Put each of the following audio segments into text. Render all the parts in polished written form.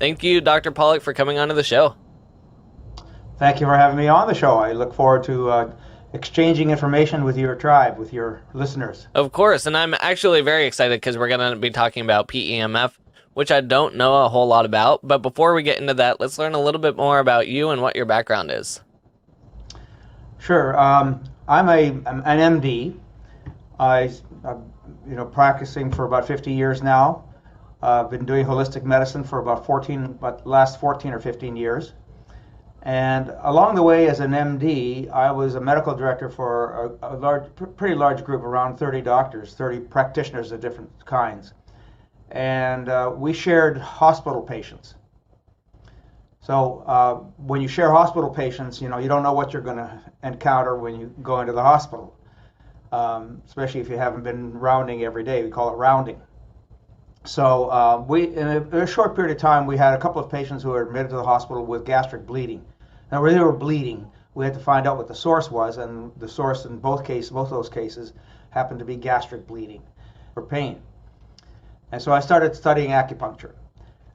Thank you, Dr. Pollock, for coming onto the show. Thank you for having me on the show. I look forward to exchanging information with your tribe, with your listeners. Of course, and I'm actually very excited because we're going to be talking about PEMF, which I don't know a whole lot about. But before we get into that, let's learn a little bit more about you and what your background is. Sure. I'm an MD. I've practicing for about 50 years now. I've been doing holistic medicine for about last 14 or 15 years. And along the way as an MD, I was a medical director for pretty large group, around 30 doctors, 30 practitioners of different kinds. And we shared hospital patients. So when you share hospital patients, you don't know what you're going to encounter when you go into the hospital, especially if you haven't been rounding every day. We call it rounding. So in a short period of time, we had a couple of patients who were admitted to the hospital with gastric bleeding. Now, where they were bleeding, we had to find out what the source was, and the source in both of those cases happened to be gastric bleeding or pain. And so I started studying acupuncture.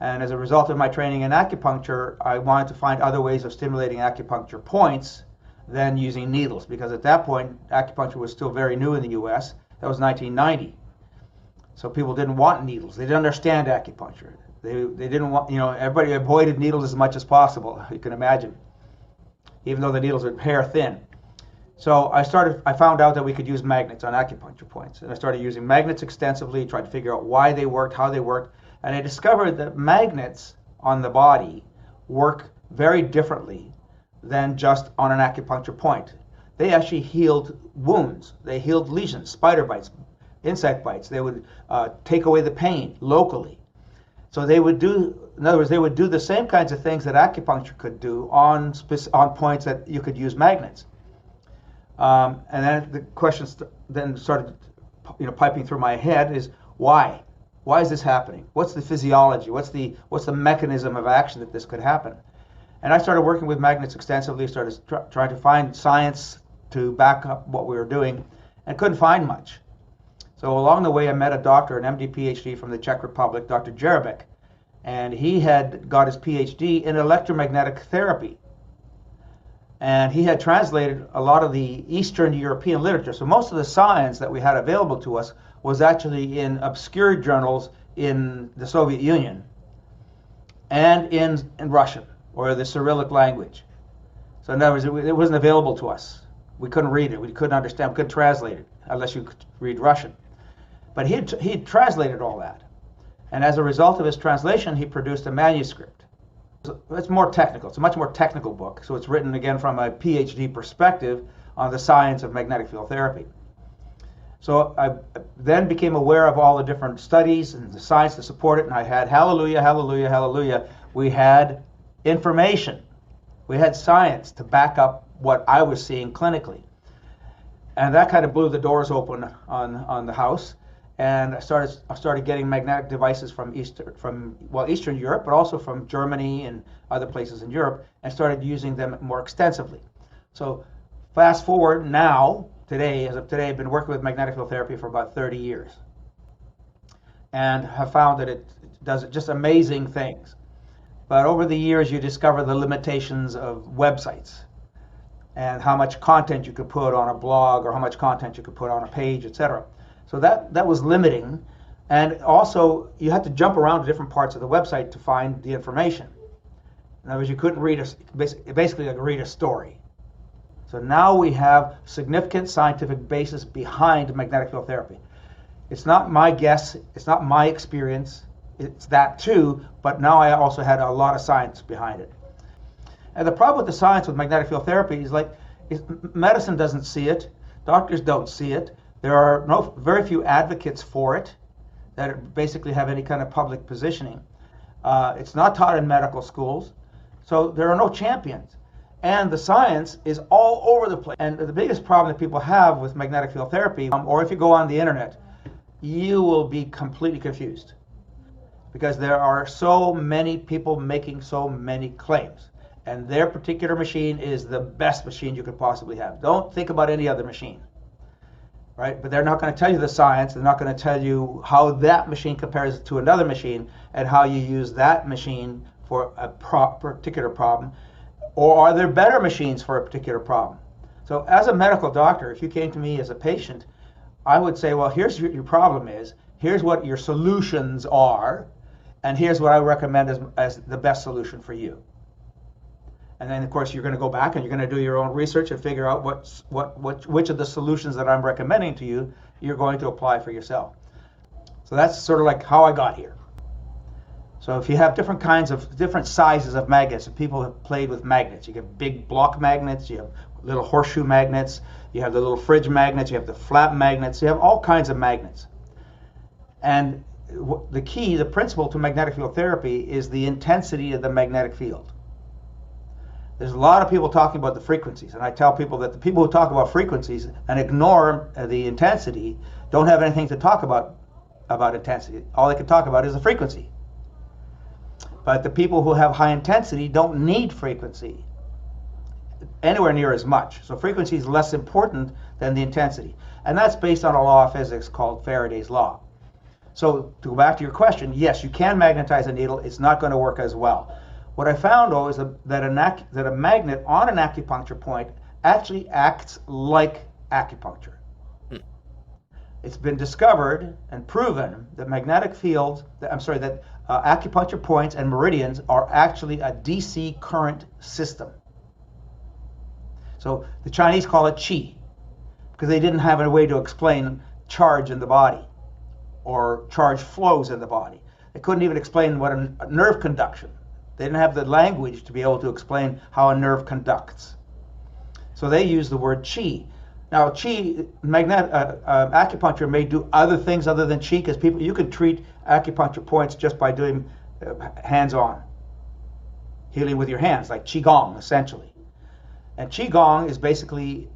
And as a result of my training in acupuncture, I wanted to find other ways of stimulating acupuncture points than using needles, because at that point, acupuncture was still very new in the US. That was 1990. So people didn't want needles. They didn't understand acupuncture. They didn't want, everybody avoided needles as much as possible, you can imagine, even though the needles are hair thin. So I found out that we could use magnets on acupuncture points. And I started using magnets extensively, tried to figure out why they worked, how they worked. And I discovered that magnets on the body work very differently than just on an acupuncture point. They actually healed wounds. They healed lesions, spider bites, insect bites. They would take away the pain locally. So they would in other words, they would do the same kinds of things that acupuncture could do on points that you could use magnets. And then the question then started, piping through my head is why? Why is this happening? What's the physiology? What's the mechanism of action that this could happen? And I started working with magnets extensively, started trying to find science to back up what we were doing, and couldn't find much. So along the way, I met a doctor, an MD PhD from the Czech Republic, Dr. Jerebek, and he had got his PhD in electromagnetic therapy. And he had translated a lot of the Eastern European literature. So most of the science that we had available to us was actually in obscure journals in the Soviet Union and in Russian, or the Cyrillic language. So in other words, it wasn't available to us. We couldn't read it, we couldn't understand, we couldn't translate it, unless you could read Russian. But he translated all that. And as a result of his translation, he produced a manuscript. It's more technical. It's a much more technical book. So it's written, again, from a PhD perspective on the science of magnetic field therapy. So I then became aware of all the different studies and the science to support it, and I had, hallelujah, hallelujah, hallelujah, we had information. We had science to back up what I was seeing clinically. And that kind of blew the doors open on the house. And I started getting magnetic devices from Eastern Europe, but also from Germany and other places in Europe, and started using them more extensively. So fast forward now, as of today, I've been working with magnetic field therapy for about 30 years, and have found that it does just amazing things. But over the years, you discover the limitations of websites and how much content you could put on a blog or how much content you could put on a page, etc. So that was limiting, and also you had to jump around to different parts of the website to find the information. In other words, you couldn't basically like read a story. So now we have significant scientific basis behind magnetic field therapy. It's not my guess, it's not my experience, it's that too, but now I also had a lot of science behind it. And the problem with the science with magnetic field therapy is medicine doesn't see it, doctors don't see it. There are very few advocates for it that basically have any kind of public positioning. It's not taught in medical schools, so there are no champions. And the science is all over the place. And the biggest problem that people have with magnetic field therapy, or if you go on the internet, you will be completely confused, because there are so many people making so many claims. And their particular machine is the best machine you could possibly have. Don't think about any other machine. Right? But they're not going to tell you the science. They're not going to tell you how that machine compares to another machine and how you use that machine for a particular problem, or are there better machines for a particular problem? So as a medical doctor, if you came to me as a patient, I would say, well, here's what your problem is, here's what your solutions are, and here's what I recommend as the best solution for you. And then, of course, you're going to go back and you're going to do your own research and figure out which of the solutions that I'm recommending to you you're going to apply for yourself. So that's sort of like how I got here. So if you have different sizes of magnets, and people have played with magnets, you get big block magnets, you have little horseshoe magnets, you have the little fridge magnets, you have the flat magnets, you have all kinds of magnets. And the principle to magnetic field therapy is the intensity of the magnetic field. There's a lot of people talking about the frequencies, and I tell people that the people who talk about frequencies and ignore the intensity don't have anything to talk about intensity. All they can talk about is the frequency. But the people who have high intensity don't need frequency anywhere near as much. So frequency is less important than the intensity. And that's based on a law of physics called Faraday's law. So to go back to your question, yes, you can magnetize a needle. It's not going to work as well. What I found, though, is that a magnet on an acupuncture point actually acts like acupuncture. It's been discovered and proven that acupuncture points and meridians are actually a DC current system. So the Chinese call it qi because they didn't have a way to explain charge in the body or charge flows in the body. They couldn't even explain what a nerve conduction. They didn't have the language to be able to explain how a nerve conducts. So they use the word qi. Now, qi, acupuncture may do other things other than qi, because you can treat acupuncture points just by doing hands-on healing with your hands, like qigong, essentially. And qigong is basically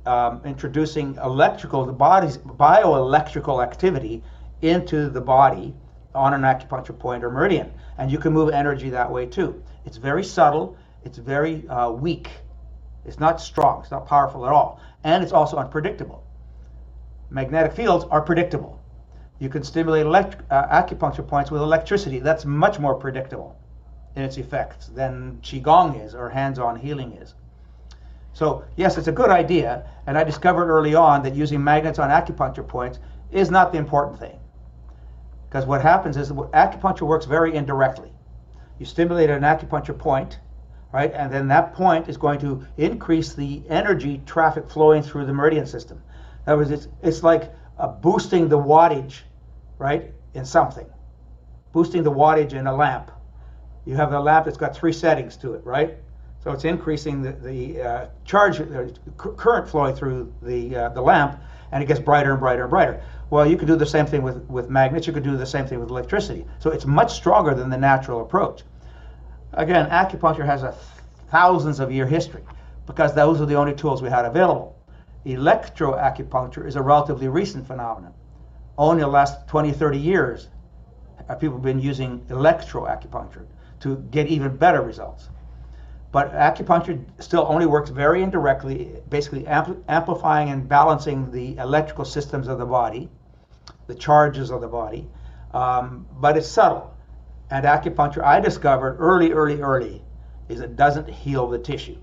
introducing the body's bioelectrical activity into the body on an acupuncture point or meridian, and you can move energy that way too. It's very subtle. It's very weak. It's not strong. It's not powerful at all. And it's also unpredictable. Magnetic fields are predictable. You can stimulate acupuncture points with electricity. That's much more predictable in its effects than Qigong is or hands-on healing is. So yes, it's a good idea. And I discovered early on that using magnets on acupuncture points is not the important thing. Because what happens is acupuncture works very indirectly. You stimulate an acupuncture point, right? And then that point is going to increase the energy traffic flowing through the meridian system. In other words, it's like boosting the wattage, right, in something. Boosting the wattage in a lamp. You have a lamp that's got 3 settings to it, right? So it's increasing the current flowing through the lamp, and it gets brighter and brighter and brighter. Well, you could do the same thing with magnets. You could do the same thing with electricity. So it's much stronger than the natural approach. Again, acupuncture has a thousands of year history because those are the only tools we had available. Electroacupuncture is a relatively recent phenomenon. Only the last 20, 30 years have people been using electroacupuncture to get even better results. But acupuncture still only works very indirectly, basically amplifying and balancing the electrical systems of the body, the charges of the body, but it's subtle. And acupuncture, I discovered early, is it doesn't heal the tissue.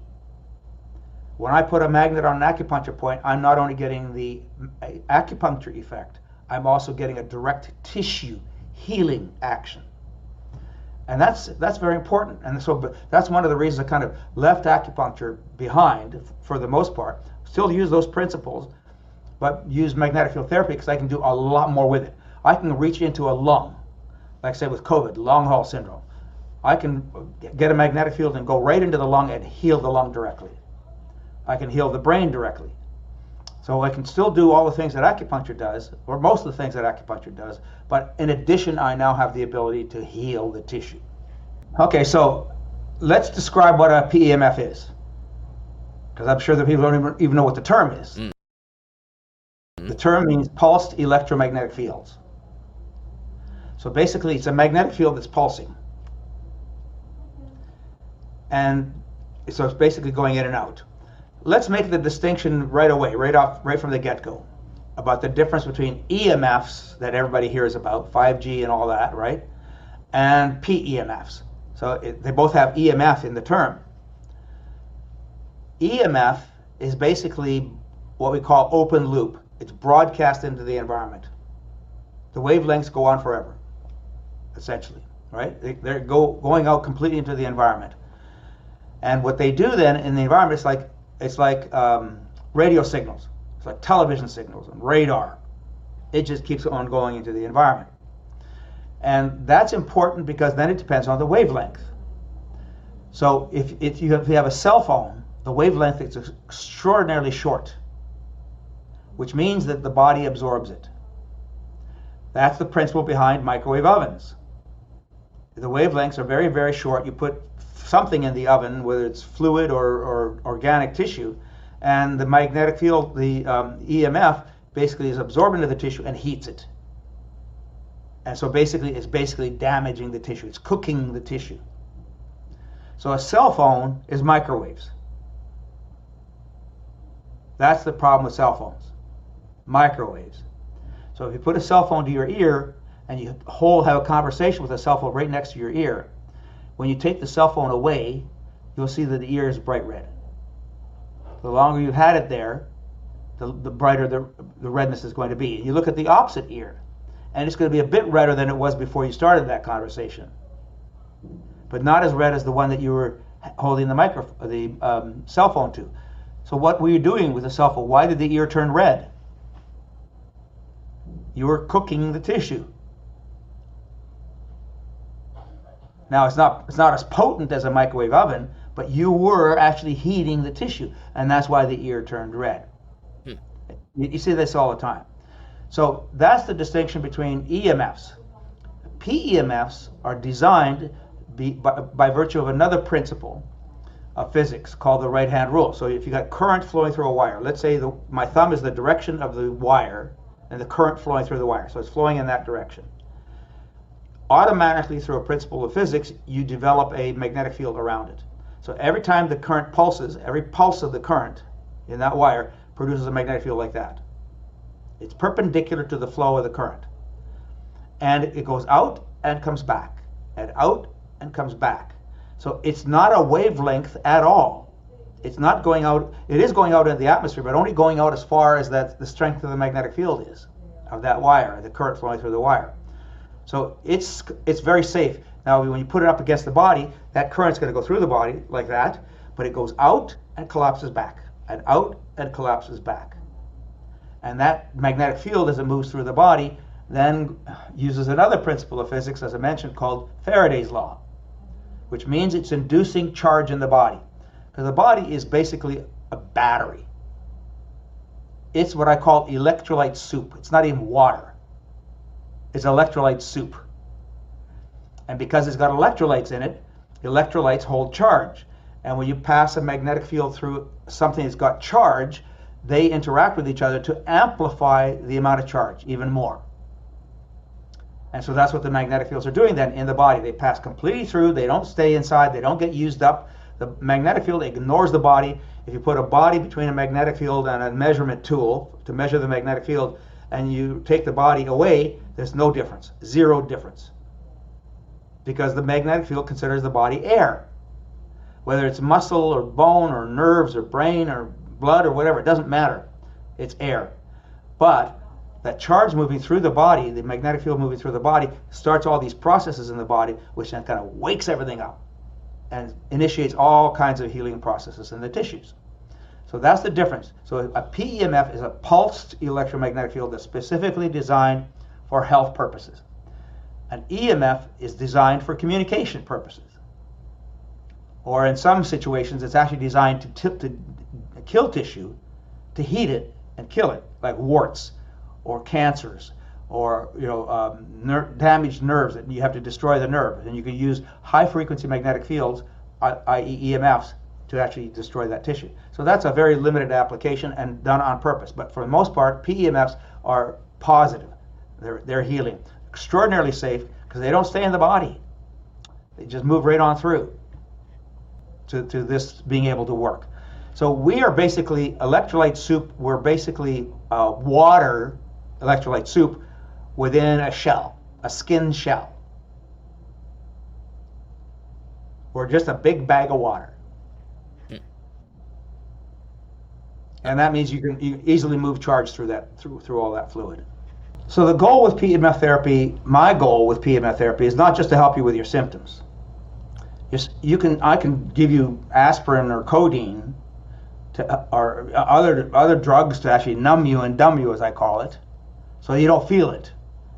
When I put a magnet on an acupuncture point, I'm not only getting the acupuncture effect, I'm also getting a direct tissue healing action. And that's very important. And so that's one of the reasons I kind of left acupuncture behind for the most part. Still use those principles, but use magnetic field therapy because I can do a lot more with it. I can reach into a lung, like I said with COVID, long haul syndrome. I can get a magnetic field and go right into the lung and heal the lung directly. I can heal the brain directly. So I can still do all the things that acupuncture does, or most of the things that acupuncture does, but in addition, I now have the ability to heal the tissue. Okay, so let's describe what a PEMF is, because I'm sure that people don't even know what the term is. The term means pulsed electromagnetic fields. So basically, it's a magnetic field that's pulsing. And so it's basically going in and out. Let's make the distinction right away, right from the get-go, about the difference between EMFs that everybody hears about, 5G and all that, right? And PEMFs. So they both have EMF in the term. EMF is basically what we call open loop. It's broadcast into the environment. The wavelengths go on forever, essentially, right? They're going out completely into the environment. And what they do then in the environment, it's like radio signals. It's like television signals and radar. It just keeps on going into the environment. And that's important because then it depends on the wavelength. So if you have a cell phone, the wavelength is extraordinarily short, which means that the body absorbs it. That's the principle behind microwave ovens. The wavelengths are very, very short. You put something in the oven, whether it's fluid or organic tissue, and the magnetic field, the EMF, basically is absorbed into the tissue and heats it. And so basically, it's damaging the tissue. It's cooking the tissue. So a cell phone is microwaves. That's the problem with cell phones. Microwaves. So if you put a cell phone to your ear and you have a conversation with a cell phone right next to your ear, when you take the cell phone away, you'll see that the ear is bright red. The longer you've had it there, the brighter the redness is going to be. You look at the opposite ear, and it's going to be a bit redder than it was before you started that conversation, but not as red as the one that you were holding the cell phone to. So what were you doing with the cell phone? Why did the ear turn red? You were cooking the tissue. Now it's not as potent as a microwave oven, but you were actually heating the tissue, and that's why the ear turned red. You see this all the time. So that's the distinction between EMFs. PEMFs are designed by virtue of another principle of physics called the right-hand rule. So if you got current flowing through a wire, let's say my thumb is the direction of the wire and the current flowing through the wire, so it's flowing in that direction. Automatically, through a principle of physics, you develop a magnetic field around it. So every time the current pulses, every pulse of the current in that wire produces a magnetic field like that. It's perpendicular to the flow of the current. And it goes out and comes back, and out and comes back. So it's not a wavelength at all. It's not going out, it is going out into the atmosphere, but only going out as far as the strength of the magnetic field is, of that wire, the current flowing through the wire. So it's very safe. Now, when you put it up against the body, that current's going to go through the body like that, but it goes out and collapses back, and out and collapses back. And that magnetic field, as it moves through the body, then uses another principle of physics, as I mentioned, called Faraday's law, which means it's inducing charge in the body. Because the body is basically a battery. It's what I call electrolyte soup. It's not even water. It's electrolyte soup. And because it's got electrolytes in it, electrolytes hold charge. And when you pass a magnetic field through something that's got charge, they interact with each other to amplify the amount of charge even more. And so that's what the magnetic fields are doing then in the body. They pass completely through, they don't stay inside, they don't get used up. The magnetic field ignores the body. If you put a body between a magnetic field and a measurement tool to measure the magnetic field, and you take the body away, there's no difference, zero difference. Because the magnetic field considers the body air. Whether it's muscle or bone or nerves or brain or blood or whatever, it doesn't matter. It's air. But that charge moving through the body, the magnetic field moving through the body, starts all these processes in the body, which then kind of wakes everything up and initiates all kinds of healing processes in the tissues. So that's the difference. So a PEMF is a pulsed electromagnetic field that's specifically designed for health purposes. An EMF is designed for communication purposes. Or in some situations, it's actually designed to kill tissue, to heat it and kill it, like warts or cancers or damaged nerves that you have to destroy the nerve. And you can use high-frequency magnetic fields, i.e. EMFs, to actually destroy that tissue. So that's a very limited application and done on purpose. But for the most part, PEMFs are positive. They're healing. Extraordinarily safe because they don't stay in the body. They just move right on through to this being able to work. So we are basically electrolyte soup. We're basically water electrolyte soup within a shell, a skin shell. or just a big bag of water. And that means you can easily move charge through all that fluid. So the goal with PEMF therapy, my goal with PEMF therapy, is not just to help you with your symptoms. I can give you aspirin or codeine or other drugs to actually numb you and dumb you, as I call it, so you don't feel it.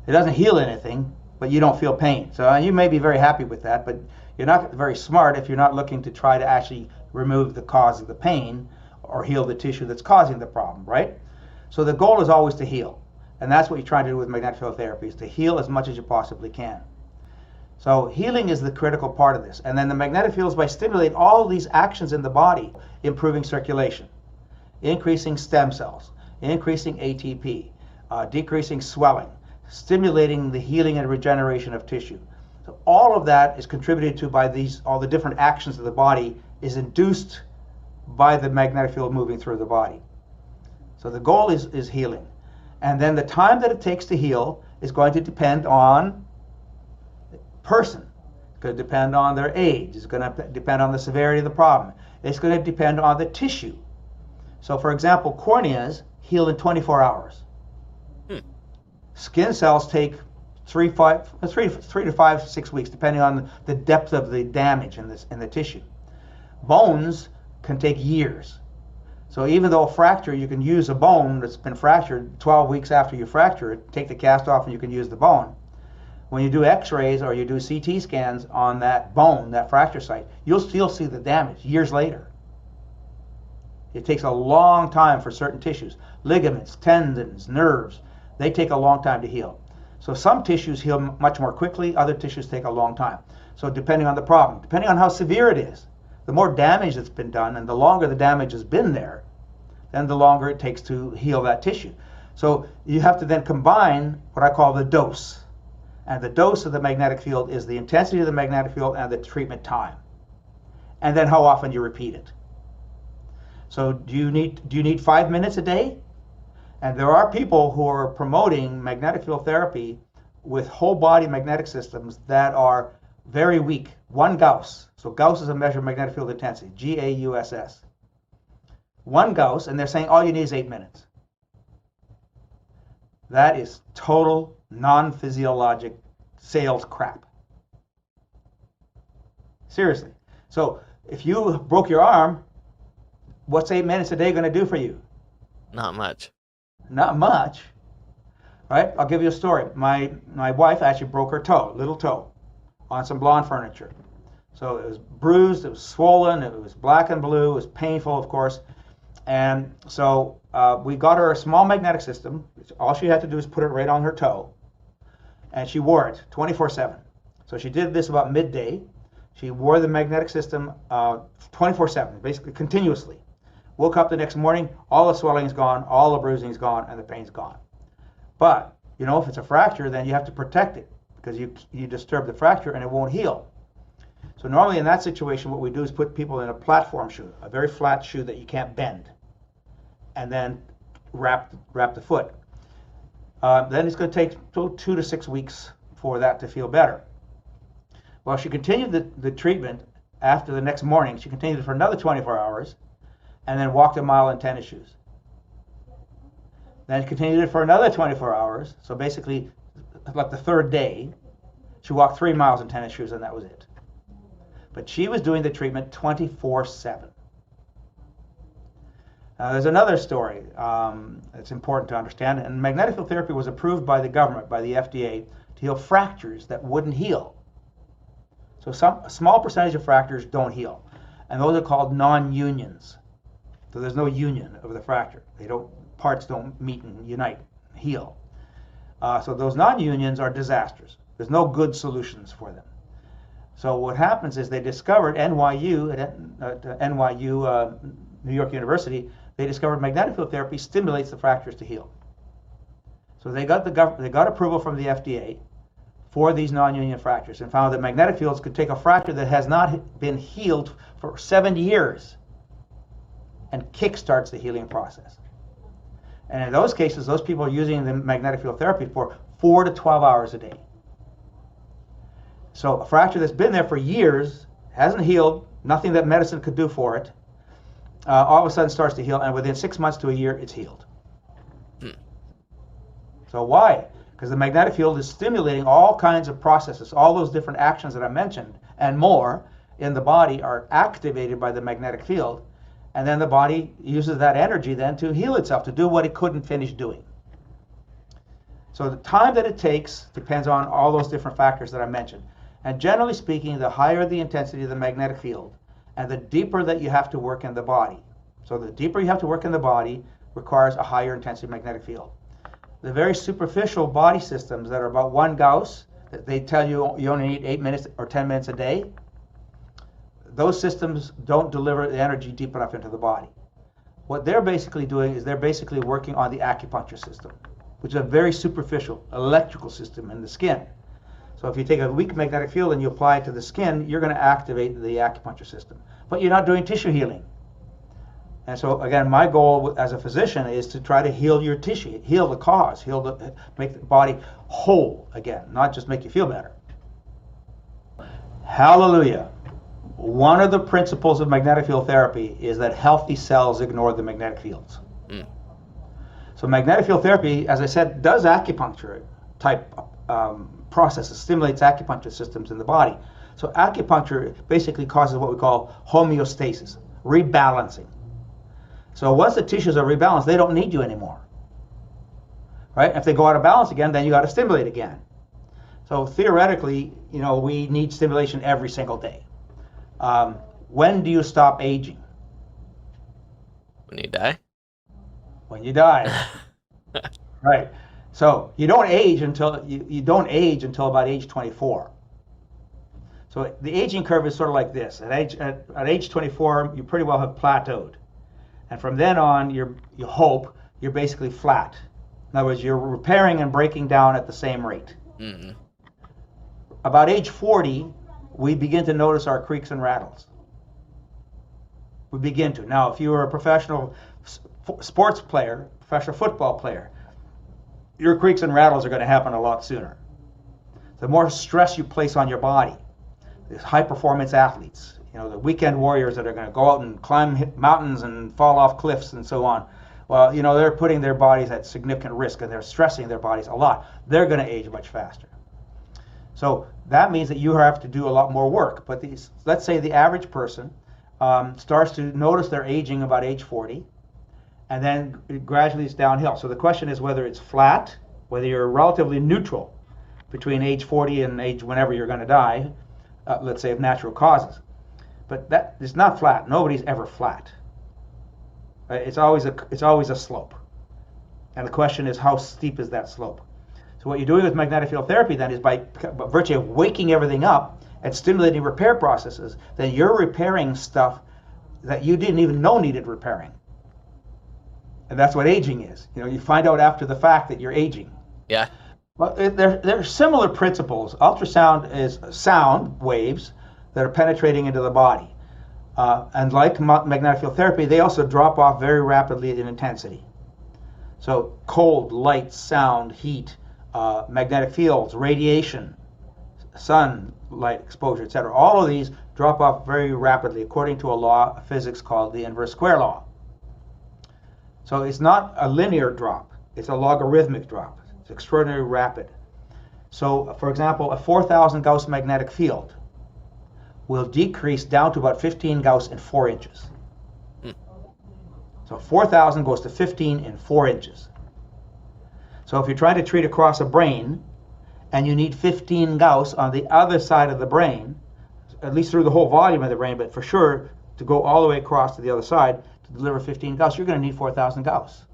It doesn't heal anything, but you don't feel pain. So you may be very happy with that, but you're not very smart if you're not looking to try to actually remove the cause of the pain or heal the tissue that's causing the problem, right? So the goal is always to heal. And that's what you're trying to do with magnetic field therapy, is to heal as much as you possibly can. So healing is the critical part of this. And then the magnetic fields, by stimulating all these actions in the body, improving circulation, increasing stem cells, increasing ATP, decreasing swelling, stimulating the healing and regeneration of tissue. So all of that is contributed to by all the different actions of the body is induced by the magnetic field moving through the body. So the goal is healing. And then the time that it takes to heal is going to depend on the person. It's going to depend on their age. It's going to depend on the severity of the problem. It's going to depend on the tissue. So for example, corneas heal in 24 hours. Skin cells take 3 to 5, 6 weeks, depending on the depth of the damage in the tissue. Bones can take years. So even though a fracture, you can use a bone that's been fractured 12 weeks after you fracture it, take the cast off and you can use the bone. When you do x-rays or you do CT scans on that bone, that fracture site, you'll still see the damage years later. It takes a long time for certain tissues. Ligaments, tendons, nerves, they take a long time to heal. So some tissues heal much more quickly, other tissues take a long time. So depending on the problem, depending on how severe it is, the more damage that's been done and the longer the damage has been there, then the longer it takes to heal that tissue. So you have to then combine what I call the dose. And the dose of the magnetic field is the intensity of the magnetic field and the treatment time. And then how often you repeat it. So do you need 5 minutes a day? And there are people who are promoting magnetic field therapy with whole body magnetic systems that are very weak. 1 Gauss. So Gauss is a measure of magnetic field intensity, Gauss. 1 Gauss, and they're saying all you need is 8 minutes. That is total non-physiologic sales crap. Seriously. So if you broke your arm, what's 8 minutes a day going to do for you? Not much. Not much. Right? I'll give you a story. My wife actually broke her toe, little toe, on some lawn furniture. So it was bruised, it was swollen, it was black and blue, it was painful, of course. And so we got her a small magnetic system. All she had to do was put it right on her toe. And she wore it 24/7. So she did this about midday. She wore the magnetic system 24/7, basically continuously. Woke up the next morning, all the swelling is gone, all the bruising is gone, and the pain's gone. But, you know, if it's a fracture, then you have to protect it because you disturb the fracture and it won't heal. So normally in that situation, what we do is put people in a platform shoe, a very flat shoe that you can't bend, and then wrap the foot. Then it's going to take 2 to 6 weeks for that to feel better. Well, she continued the treatment after the next morning. She continued it for another 24 hours, and then walked a mile in tennis shoes. Then continued it for another 24 hours. So basically, like the third day, she walked 3 miles in tennis shoes, and that was it. But she was doing the treatment 24/7. There's another story that's important to understand. And magnetic field therapy was approved by the government, by the FDA, to heal fractures that wouldn't heal. So a small percentage of fractures don't heal. And those are called non-unions. So there's no union of the fracture. Parts don't meet and unite, heal. So those non-unions are disasters. There's no good solutions for them. So what happens is they discovered NYU, New York University, they discovered magnetic field therapy stimulates the fractures to heal. So they got approval from the FDA for these non-union fractures and found that magnetic fields could take a fracture that has not been healed for 7 years and kickstarts the healing process. And in those cases, those people are using the magnetic field therapy for 4 to 12 hours a day. So a fracture that's been there for years hasn't healed, nothing that medicine could do for it, all of a sudden starts to heal, and within 6 months to a year, it's healed. So why? Because the magnetic field is stimulating all kinds of processes, all those different actions that I mentioned, and more in the body are activated by the magnetic field, and then the body uses that energy then to heal itself, to do what it couldn't finish doing. So the time that it takes depends on all those different factors that I mentioned. And generally speaking, the higher the intensity of the magnetic field, and the deeper that you have to work in the body. So the deeper you have to work in the body requires a higher intensity magnetic field. The very superficial body systems that are about 1 Gauss, that they tell you you only need 8 minutes or 10 minutes a day, those systems don't deliver the energy deep enough into the body. What they're basically doing is they're basically working on the acupuncture system, which is a very superficial electrical system in the skin. So if you take a weak magnetic field and you apply it to the skin, you're going to activate the acupuncture system. But you're not doing tissue healing. And so again, my goal as a physician is to try to heal your tissue, heal the cause, make the body whole again, not just make you feel better. Hallelujah. One of the principles of magnetic field therapy is that healthy cells ignore the magnetic fields. So magnetic field therapy, as I said, does acupuncture type processes, stimulates acupuncture systems in the body. So acupuncture basically causes what we call homeostasis, rebalancing. So once the tissues are rebalanced, they don't need you anymore. Right? If they go out of balance again, then you got to stimulate again. So theoretically, we need stimulation every single day. When do you stop aging? When you die? When you die. Right. So you don't age until you don't age until about age 24. So the aging curve is sort of like this. At age 24, you pretty well have plateaued. And from then on, you hope you're basically flat. In other words, you're repairing and breaking down at the same rate. Mm-hmm. About age 40, we begin to notice our creaks and rattles. We begin to. Now, if you were a professional sports player, professional football player, your creaks and rattles are going to happen a lot sooner. The more stress you place on your body, these high-performance athletes, the weekend warriors that are going to go out and climb mountains and fall off cliffs and so on, well, they're putting their bodies at significant risk and they're stressing their bodies a lot. They're going to age much faster. So that means that you have to do a lot more work. But let's say the average person starts to notice they're aging about age 40, and then it gradually it's downhill. So the question is whether it's flat, whether you're relatively neutral between age 40 and age whenever you're going to die, let's say of natural causes. But that is not flat. Nobody's ever flat. It's always a slope. And the question is, how steep is that slope? So what you're doing with magnetic field therapy then is by virtue of waking everything up and stimulating repair processes, then you're repairing stuff that you didn't even know needed repairing. And that's what aging is. You find out after the fact that you're aging. Yeah. Well, there are similar principles. Ultrasound is sound waves that are penetrating into the body. And like magnetic field therapy, they also drop off very rapidly in intensity. So cold, light, sound, heat, magnetic fields, radiation, sunlight exposure, etc. All of these drop off very rapidly according to a law of physics called the inverse square law. So it's not a linear drop, it's a logarithmic drop. It's extraordinarily rapid. So for example, a 4,000 Gauss magnetic field will decrease down to about 15 Gauss in 4 inches. So 4,000 goes to 15 in 4 inches. So if you're trying to treat across a brain and you need 15 Gauss on the other side of the brain, at least through the whole volume of the brain, but for sure to go all the way across to the other side to deliver 15 Gauss, you're going to need 4,000 Gauss.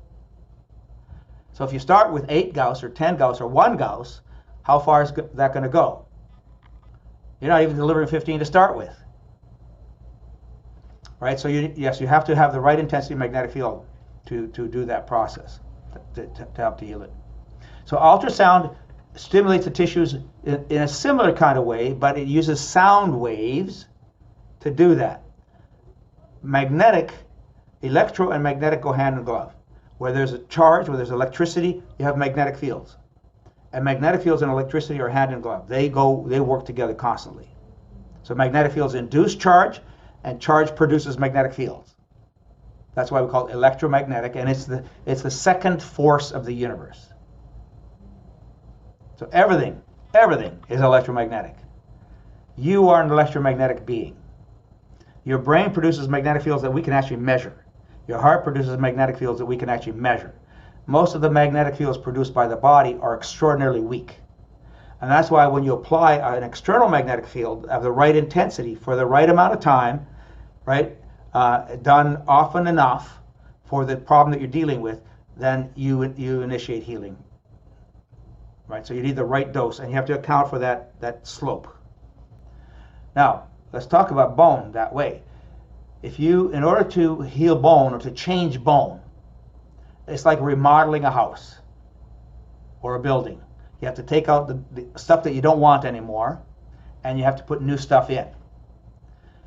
So if you start with 8 Gauss or 10 Gauss or 1 Gauss, how far is that going to go? You're not even delivering 15 to start with. Right? So you have to have the right intensity magnetic field to do that process, to help to heal it. So ultrasound stimulates the tissues in a similar kind of way, but it uses sound waves to do that. Electro and magnetic go hand in glove. Where there's a charge, where there's electricity, you have magnetic fields. And magnetic fields and electricity are hand in glove. They work together constantly. So magnetic fields induce charge, and charge produces magnetic fields. That's why we call it electromagnetic, and it's the second force of the universe. So everything is electromagnetic. You are an electromagnetic being. Your brain produces magnetic fields that we can actually measure. Your heart produces magnetic fields that we can actually measure. Most of the magnetic fields produced by the body are extraordinarily weak. And that's why when you apply an external magnetic field of the right intensity for the right amount of time, right, done often enough for the problem that you're dealing with, then you initiate healing. Right, so you need the right dose, and you have to account for that slope. Now, let's talk about bone that way. In order to heal bone or to change bone, it's like remodeling a house or a building. You have to take out the stuff that you don't want anymore, and you have to put new stuff in.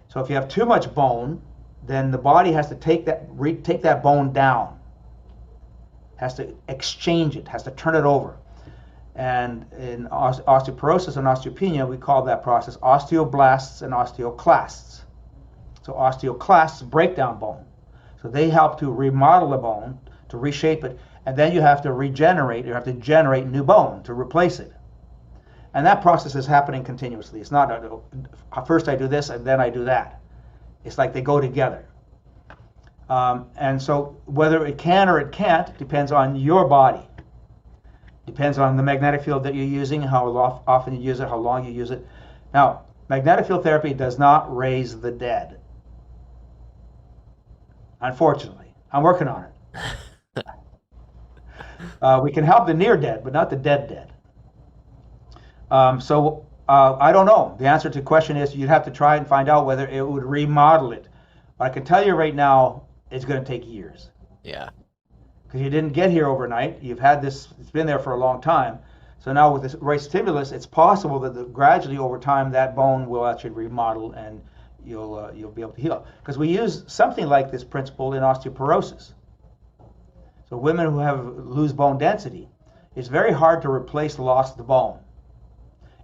So if you have too much bone, then the body has to take that bone down, has to exchange it, has to turn it over. And in osteoporosis and osteopenia, we call that process osteoblasts and osteoclasts. So osteoclasts break down bone. So they help to remodel the bone, to reshape it, and then you have to regenerate, you have to generate new bone to replace it. And that process is happening continuously. It's not, first I do this and then I do that. It's like they go together. And so whether it can or it can't depends on your body. Depends on the magnetic field that you're using, how often you use it, how long you use it. Now, magnetic field therapy does not raise the dead. Unfortunately. I'm working on it. We can help the near dead, but not the dead. So I don't know. The answer to the question is you'd have to try and find out whether it would remodel it. But I can tell you right now, it's going to take years. Yeah. Because you didn't get here overnight. You've had this, it's been there for a long time. So now with this right stimulus, it's possible that gradually over time that bone will actually remodel and you'll be able to heal. Because we use something like this principle in osteoporosis. So women who lose bone density, it's very hard to replace lost bone.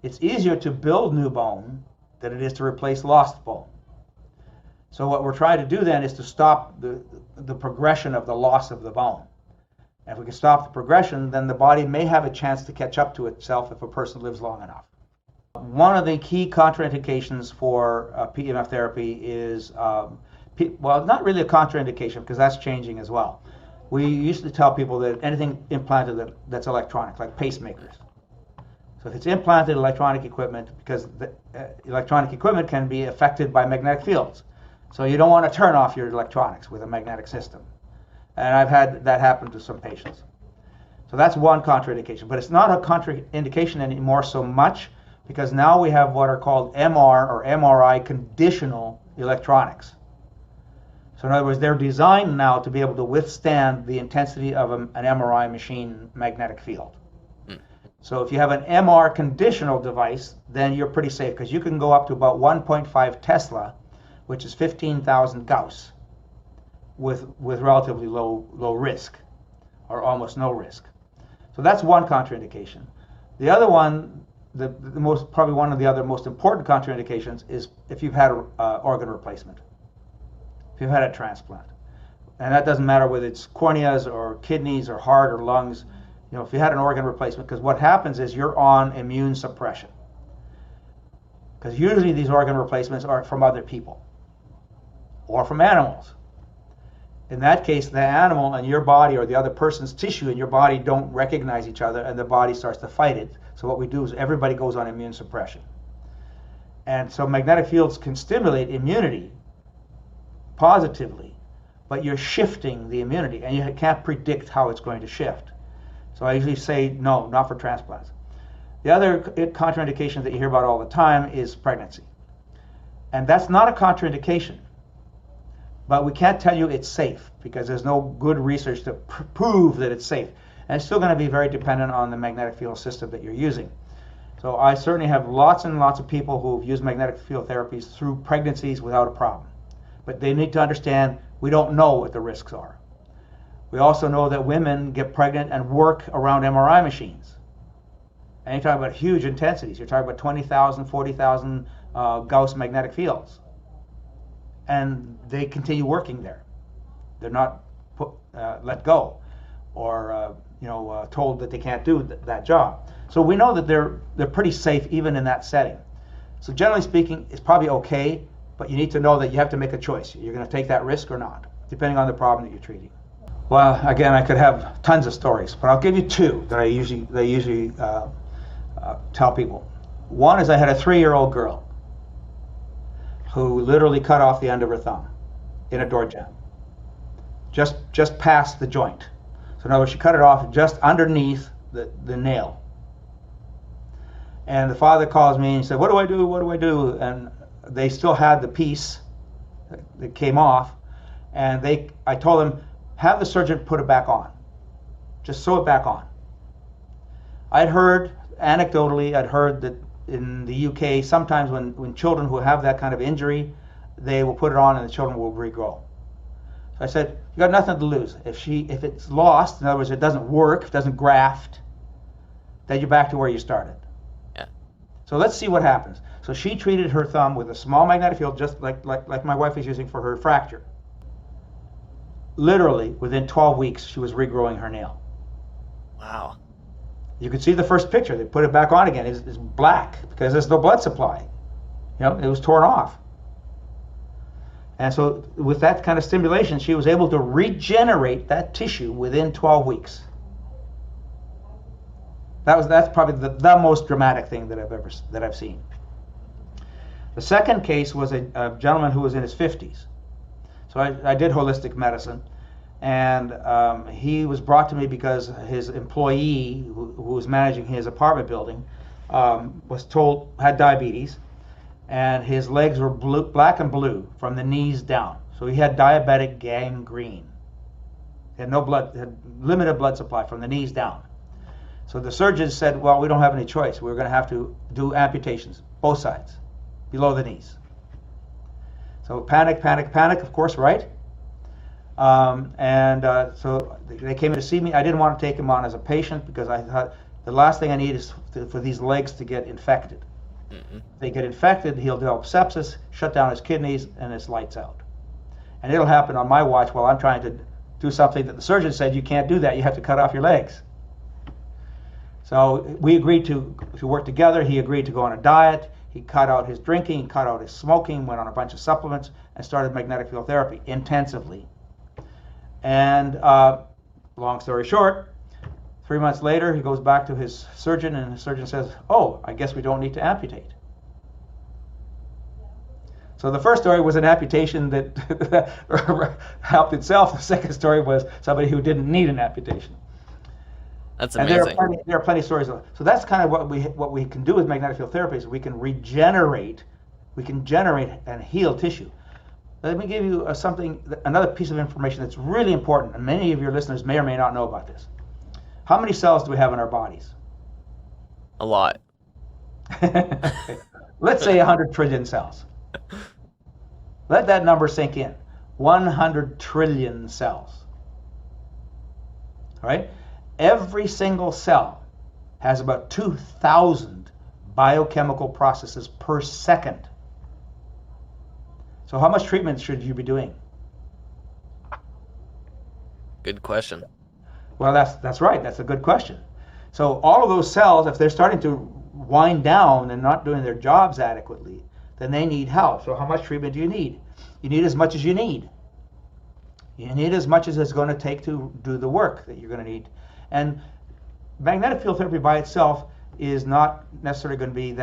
It's easier to build new bone than it is to replace lost bone. So what we're trying to do then is to stop the progression of the loss of the bone. And if we can stop the progression, then the body may have a chance to catch up to itself if a person lives long enough. One of the key contraindications for PEMF therapy is, well, not really a contraindication because that's changing as well. We used to tell people that anything implanted that's electronic, like pacemakers. So if it's implanted electronic equipment, because the electronic equipment can be affected by magnetic fields. So you don't want to turn off your electronics with a magnetic system. And I've had that happen to some patients. So that's one contraindication. But it's not a contraindication anymore so much because now we have what are called MR or MRI conditional electronics. So in other words, they're designed now to be able to withstand the intensity of an MRI machine magnetic field. So if you have an MR conditional device, then you're pretty safe because you can go up to about 1.5 Tesla, which is 15,000 Gauss, with relatively low risk, or almost no risk. So that's one contraindication. The other one, probably one of the other most important contraindications is if you've had organ replacement, if you've had a transplant, and that doesn't matter whether it's corneas or kidneys or heart or lungs. You know, if you had an organ replacement, because what happens is you're on immune suppression. Because usually these organ replacements are from other people or from animals. In that case, the animal and your body or the other person's tissue in your body don't recognize each other and the body starts to fight it. So what we do is everybody goes on immune suppression. And so magnetic fields can stimulate immunity positively, but you're shifting the immunity and you can't predict how it's going to shift. So I usually say, no, not for transplants. The other contraindication that you hear about all the time is pregnancy. And that's not a contraindication. But we can't tell you it's safe because there's no good research to prove that it's safe. And it's still going to be very dependent on the magnetic field system that you're using. So I certainly have lots and lots of people who've used magnetic field therapies through pregnancies without a problem. But they need to understand we don't know what the risks are. We also know that women get pregnant and work around MRI machines. And you're talking about huge intensities. You're talking about 20,000, 40,000 Gauss magnetic fields, and they continue working there. They're not let go or told that they can't do that job. So we know that they're pretty safe even in that setting. So generally speaking, it's probably okay, but you need to know that you have to make a choice. You're going to take that risk or not, depending on the problem that you're treating. Well, again, I could have tons of stories, but I'll give you two that I usually tell people. One is I had a 3-year-old girl who literally cut off the end of her thumb in a door jamb, just past the joint. So in other words, she cut it off just underneath the nail. And the father calls me and he said, "What do I do? What do I do?" And they still had the piece that came off, and I told them, have the surgeon put it back on. Just sew it back on. Anecdotally, I'd heard that in the UK, sometimes when children who have that kind of injury, they will put it on and the children will regrow. So I said, you got nothing to lose. If it's lost, in other words, it doesn't work, it doesn't graft, then you're back to where you started. Yeah. So let's see what happens. So she treated her thumb with a small magnetic field, just like my wife is using for her fracture. Literally, within 12 weeks, she was regrowing her nail. Wow. You can see the first picture. They put it back on again. It's black because there's no blood supply. It was torn off. And so with that kind of stimulation, she was able to regenerate that tissue within 12 weeks. That's probably the most dramatic thing that I've seen. The second case was a gentleman who was in his 50s. So I did holistic medicine, and he was brought to me because his employee, who was managing his apartment building, had diabetes, and his legs were black and blue from the knees down. So he had diabetic gangrene. He had no blood, had limited blood supply from the knees down. So the surgeons said, well, we don't have any choice. We're going to have to do amputations, both sides, below the knees. So panic, of course, right? So they came in to see me. I didn't want to take him on as a patient because I thought the last thing I need is for these legs to get infected. If they get infected, he'll develop sepsis, shut down his kidneys, and it's lights out. And it'll happen on my watch while I'm trying to do something that the surgeon said, you can't do that, you have to cut off your legs. So we agreed to work together. He agreed to go on a diet. He cut out his drinking, cut out his smoking, went on a bunch of supplements, and started magnetic field therapy intensively. And long story short, 3 months later, he goes back to his surgeon, and the surgeon says, oh, I guess we don't need to amputate. So the first story was an amputation that helped itself. The second story was somebody who didn't need an amputation. That's amazing. And there are plenty of stories. So that's kind of what we can do with magnetic field therapy is we can generate and heal tissue. Let me give you another piece of information that's really important, and many of your listeners may or may not know about this. How many cells do we have in our bodies? A lot. Let's say 100 trillion cells. Let that number sink in. 100 trillion cells. All right? Every single cell has about 2,000 biochemical processes per second. So how much treatment should you be doing? Good question. Well, that's right. That's a good question. So all of those cells, if they're starting to wind down and not doing their jobs adequately, then they need help. So how much treatment do you need? You need as much as you need. You need as much as it's going to take to do the work that you're going to need. And magnetic field therapy by itself is not necessarily going to be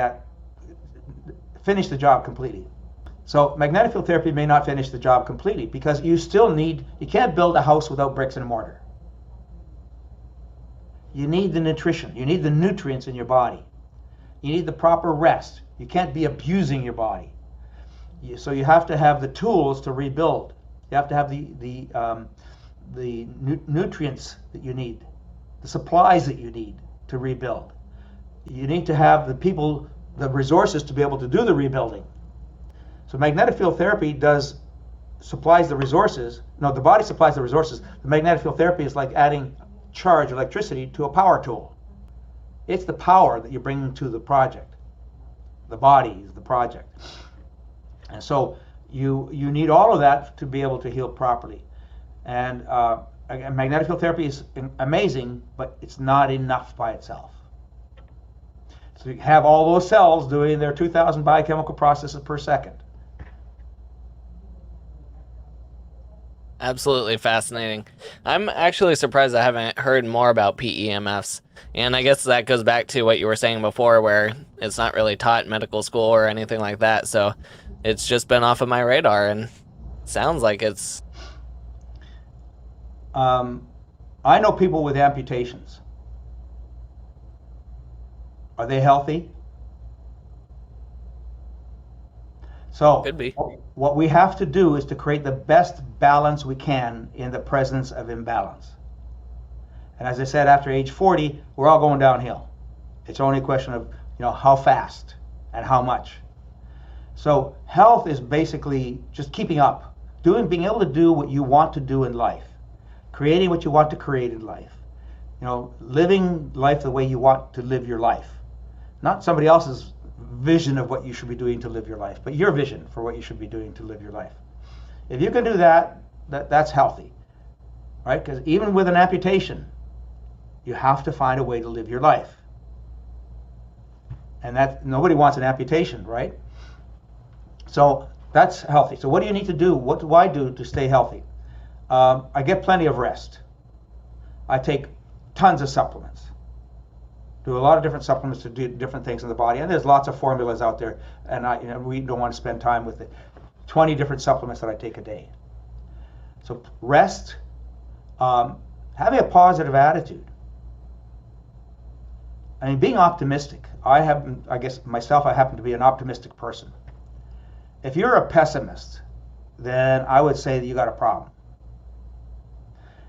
finish the job completely. So magnetic field therapy may not finish the job completely because you can't build a house without bricks and mortar. You need the nutrition. You need the nutrients in your body. You need the proper rest. You can't be abusing your body. So you have to have the tools to rebuild. You have to have the nutrients that you need, the supplies that you need to rebuild. You need to have the resources to be able to do the rebuilding. So magnetic field therapy supplies the resources. No, the body supplies the resources. The magnetic field therapy is like adding electricity to a power tool. It's the power that you're bringing to the project. The body is the project. And so you need all of that to be able to heal properly. And again, magnetic field therapy is amazing, but it's not enough by itself. So you have all those cells doing their 2,000 biochemical processes per second. Absolutely fascinating. I'm actually surprised I haven't heard more about PEMFs. And I guess that goes back to what you were saying before, where it's not really taught in medical school or anything like that. So it's just been off of my radar, and sounds like it's... I know people with amputations. Are they healthy? So Could be. what we have to do is to create the best balance we can in the presence of imbalance. And as I said, after age 40, we're all going downhill. It's only a question of, how fast and how much. So health is basically just keeping up, being able to do what you want to do in life, creating what you want to create in life, living life the way you want to live your life, not somebody else's vision of what you should be doing to live your life, but your vision for what you should be doing to live your life. If you can do that, that's healthy, right? Because even with an amputation, you have to find a way to live your life. And that nobody wants an amputation, right? So that's healthy. So what do you need to do? What do I do to stay healthy? I get plenty of rest. I take tons of supplements. Do a lot of different supplements to do different things in the body, and there's lots of formulas out there, and we don't want to spend time with it. 20 different supplements that I take a day. So rest, having a positive attitude. I mean, being optimistic. I happen to be an optimistic person. If you're a pessimist, then I would say that you got a problem.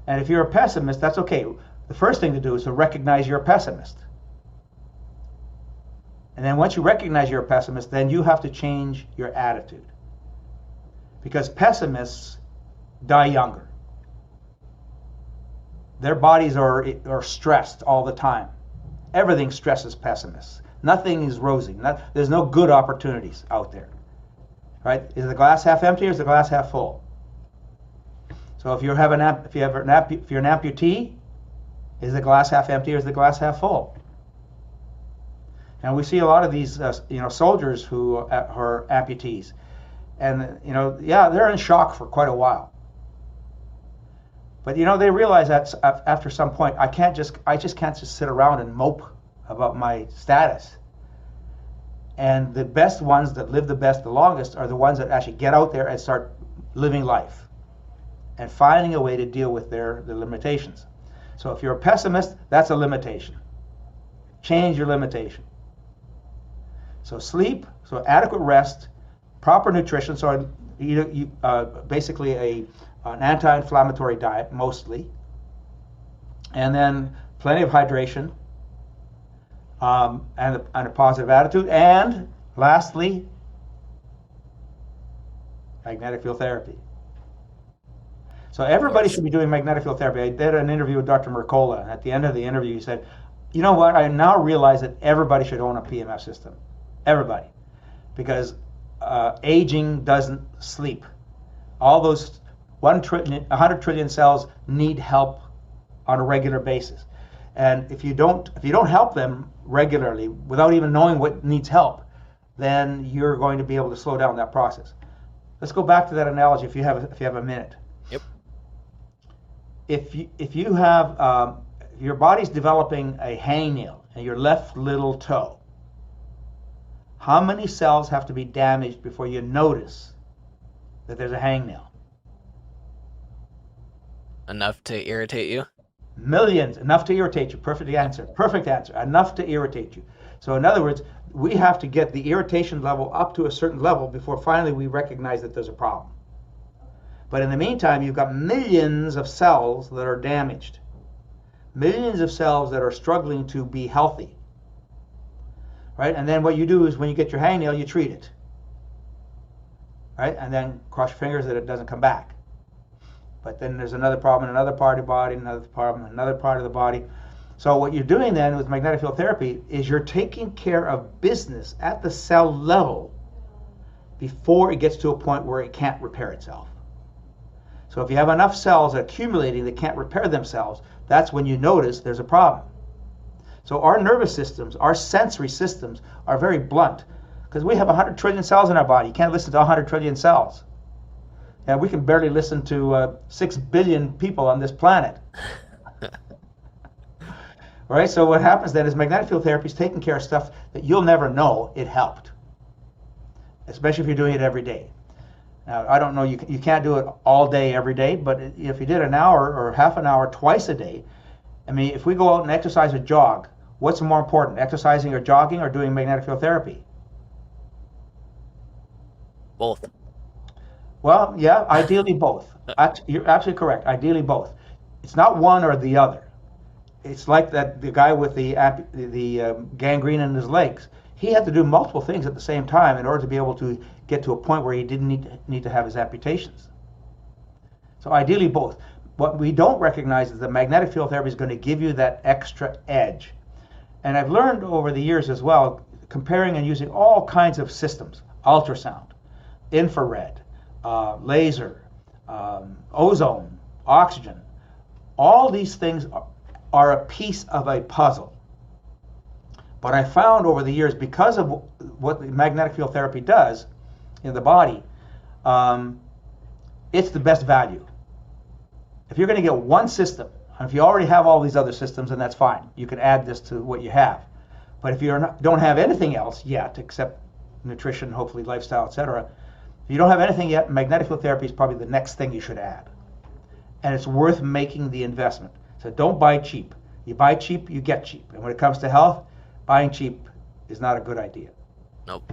And if you're a pessimist, that's okay. The first thing to do is to recognize you're a pessimist. And then once you recognize you're a pessimist, then you have to change your attitude. Because pessimists die younger. Their bodies are stressed all the time. Everything stresses pessimists. Nothing is rosy. There's no good opportunities out there. Right? Is the glass half empty or is the glass half full? So if you're an amputee, is the glass half empty or is the glass half full? And we see a lot of these, soldiers who are amputees, and they're in shock for quite a while. But they realize that after some point, I just can't sit around and mope about my status. And the best ones that live the best, the longest, are the ones that actually get out there and start living life, and finding a way to deal with their limitations. So if you're a pessimist, that's a limitation. Change your limitation. So sleep, so adequate rest, proper nutrition, so basically an anti-inflammatory diet mostly, and then plenty of hydration, and a positive attitude, and lastly, magnetic field therapy. So everybody should be doing magnetic field therapy. I did an interview with Dr. Mercola, and at the end of the interview he said, you know what, I now realize that everybody should own a PMF system. Everybody. Because aging doesn't sleep. All those 100 trillion cells need help on a regular basis. And if you don't help them regularly without even knowing what needs help, then you're going to be able to slow down that process. Let's go back to that analogy if you have a minute. Yep. If you have your body's developing a hangnail in your left little toe, how many cells have to be damaged before you notice that there's a hangnail? Enough to irritate you? Millions, enough to irritate you. Perfect answer. Enough to irritate you. So in other words, we have to get the irritation level up to a certain level before finally we recognize that there's a problem. But in the meantime, you've got millions of cells that are damaged. Millions of cells that are struggling to be healthy. Right? And then what you do is when you get your hangnail, you treat it. Right? And then cross your fingers that it doesn't come back. But then there's another problem in another part of the body, another problem in another part of the body. So what you're doing then with magnetic field therapy is you're taking care of business at the cell level before it gets to a point where it can't repair itself. So if you have enough cells accumulating that can't repair themselves, that's when you notice there's a problem. So our nervous systems, our sensory systems are very blunt because we have 100 trillion cells in our body. You can't listen to 100 trillion cells. And we can barely listen to 6 billion people on this planet. Right? So what happens then is magnetic field therapy is taking care of stuff that you'll never know it helped, especially if you're doing it every day. Now, I don't know, you can't do it all day, every day, but if you did an hour or half an hour twice a day, I mean, if we go out and exercise or jog, what's more important, exercising or jogging or doing magnetic field therapy? Both. Well, yeah, ideally both. You're absolutely correct. Ideally both. It's not one or the other. It's like the guy with the gangrene in his legs. He had to do multiple things at the same time in order to be able to get to a point where he didn't need to have his amputations. So ideally both. What we don't recognize is that magnetic field therapy is going to give you that extra edge. And I've learned over the years as well, comparing and using all kinds of systems, ultrasound, infrared, laser, ozone, oxygen. All these things are a piece of a puzzle. But I found over the years, because of what the magnetic field therapy does in the body, it's the best value. If you're going to get one system, and if you already have all these other systems, then that's fine. You can add this to what you have. But if you don't have anything else yet, except nutrition, hopefully lifestyle, etc., if you don't have anything yet, magnetic field therapy is probably the next thing you should add. And it's worth making the investment. So don't buy cheap. You buy cheap, you get cheap. And when it comes to health, buying cheap is not a good idea. Nope.